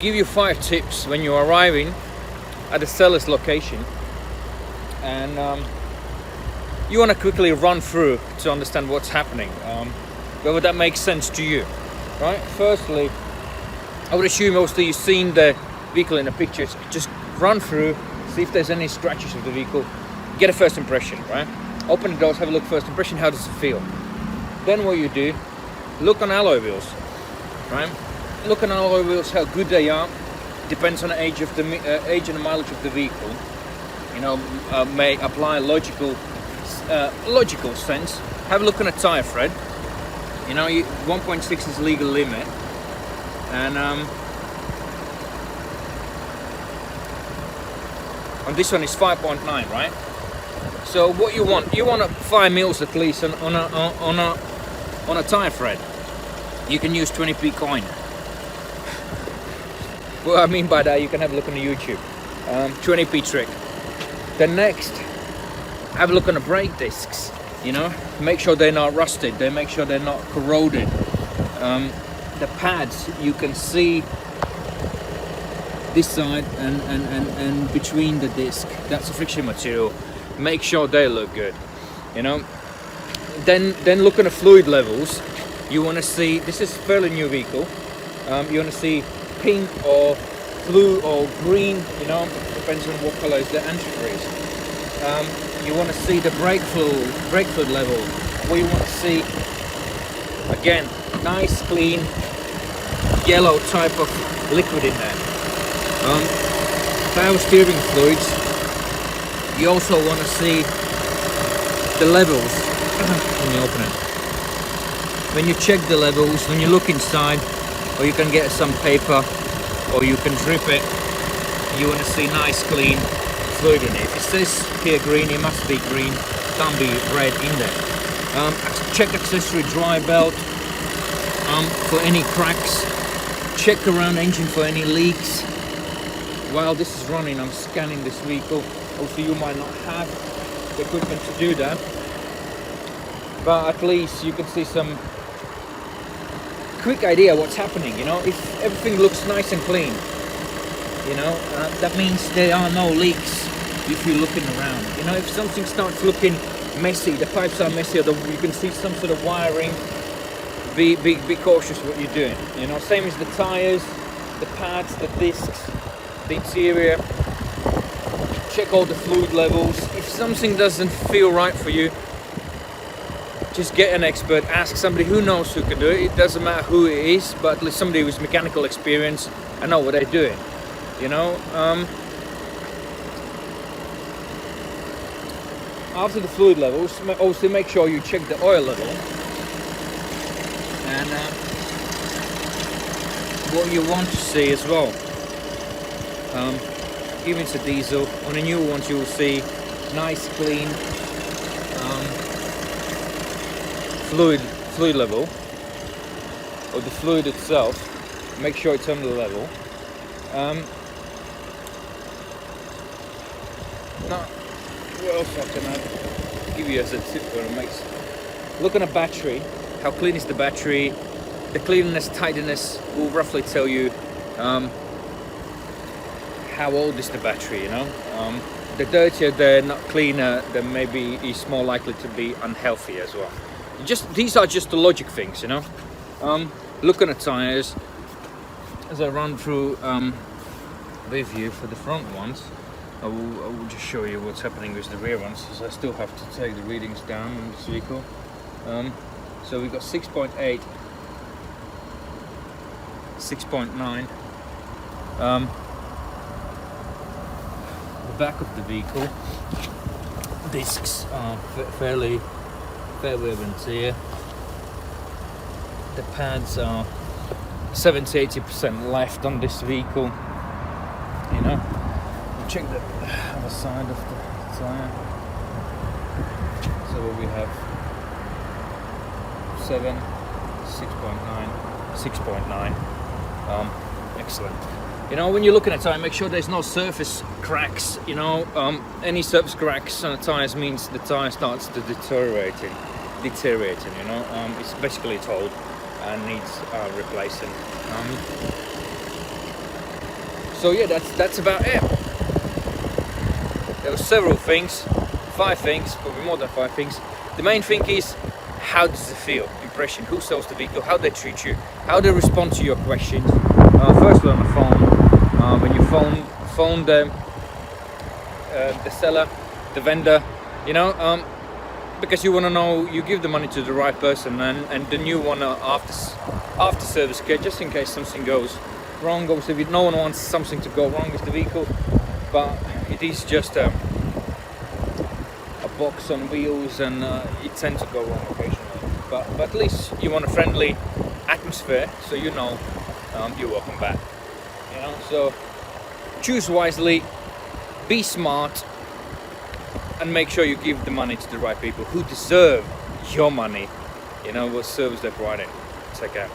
Give you 5 tips when you're arriving at the seller's location, and you want to quickly run through to understand what's happening, whether that makes sense to you, right? Firstly, I would assume mostly you've seen the vehicle in the pictures. Just run through, see if there's any scratches of the vehicle, get a first impression, right? Open the doors, have a look, first impression, how does it feel? Then what you do, look on alloy wheels, right? Look on alloy wheels, how good they are. Depends on the age of the age and the mileage of the vehicle. You know, may apply logical sense. Have a look on a tire tread. You know, 1.6 is legal limit, and on this one is 5.9, right? So what you want 5 mils at least on a tire tread. You can use 20p coin. What I mean by that, you can have a look on the YouTube. 20p trick. Then next, have a look on the brake discs. You know, make sure they're not rusted. Make sure they're not corroded. The pads, you can see this side and between the disc. That's a friction material. Make sure they look good. You know. Then look on the fluid levels. You want to see, this is a fairly new vehicle. You want to see pink or blue or green, you know, depends on what color is the antifreeze. You want to see the brake fluid level. What you want to see, again, nice clean yellow type of liquid in there. Power steering fluids. You also want to see the levels. Let me open it. When you check the levels, when you look inside, or you can get some paper, or you can drip it, you want to see nice clean fluid in it. If it says here green, it must be green, can't be red in there. Check accessory dry belt for any cracks. Check around engine for any leaks. While this is running, I'm scanning this vehicle. Also, you might not have the equipment to do that, but at least you can see some quick idea what's happening. You know, if everything looks nice and clean, you know, that means there are no leaks if you're looking around. You know, if something starts looking messy, the pipes are messy, or you can see some sort of wiring, be cautious what you're doing. You know, same as the tires, the pads, the discs, the interior. Check all the fluid levels. If something doesn't feel right for you, just get an expert, ask somebody who knows who can do it. It doesn't matter who it is, but at least somebody with mechanical experience and know what they're doing. You know, after the fluid levels, obviously make sure you check the oil level. And what you want to see as well, even if it's a diesel, on the new ones you will see nice clean fluid level, or the fluid itself. Make sure it's on the level. Now, what else can I give you as a tip where it makes? Look on a battery. How clean is the battery? The cleanliness, tidiness will roughly tell you how old is the battery. You know, the dirtier, the not cleaner, then maybe it's more likely to be unhealthy as well. These are just the logic things, you know. Look on the tires. As I run through with you for the front ones, I will just show you what's happening with the rear ones, because I still have to take the readings down on this vehicle. So we've got 6.8, 6.9. The back of the vehicle, discs are fairly wear and tear. The pads are 70-80% left on this vehicle. You know, check the other side of the tire. So we have 7, 6.9. Excellent. You know, when you're looking at a tire, make sure there's no surface cracks. You know, any surface cracks on the tires means the tire starts to deteriorating. You know, it's basically old and needs replacing. So yeah, that's about it. There were several things, 5 things, probably more than 5 things. The main thing is, how does it feel? Impression, who sells the vehicle, how they treat you, how they respond to your questions. Firstly on the phone, when you phone the seller, the vendor, you know, because you want to know, you give the money to the right person, and then you want to after service care, just in case something goes wrong. Obviously, no one wants something to go wrong with the vehicle, but it is just a box on wheels, and it tends to go wrong occasionally. But at least you want a friendly atmosphere, so you know you're welcome back. You know, so choose wisely, be smart, and make sure you give the money to the right people who deserve your money. You know, what service they're providing. Take care.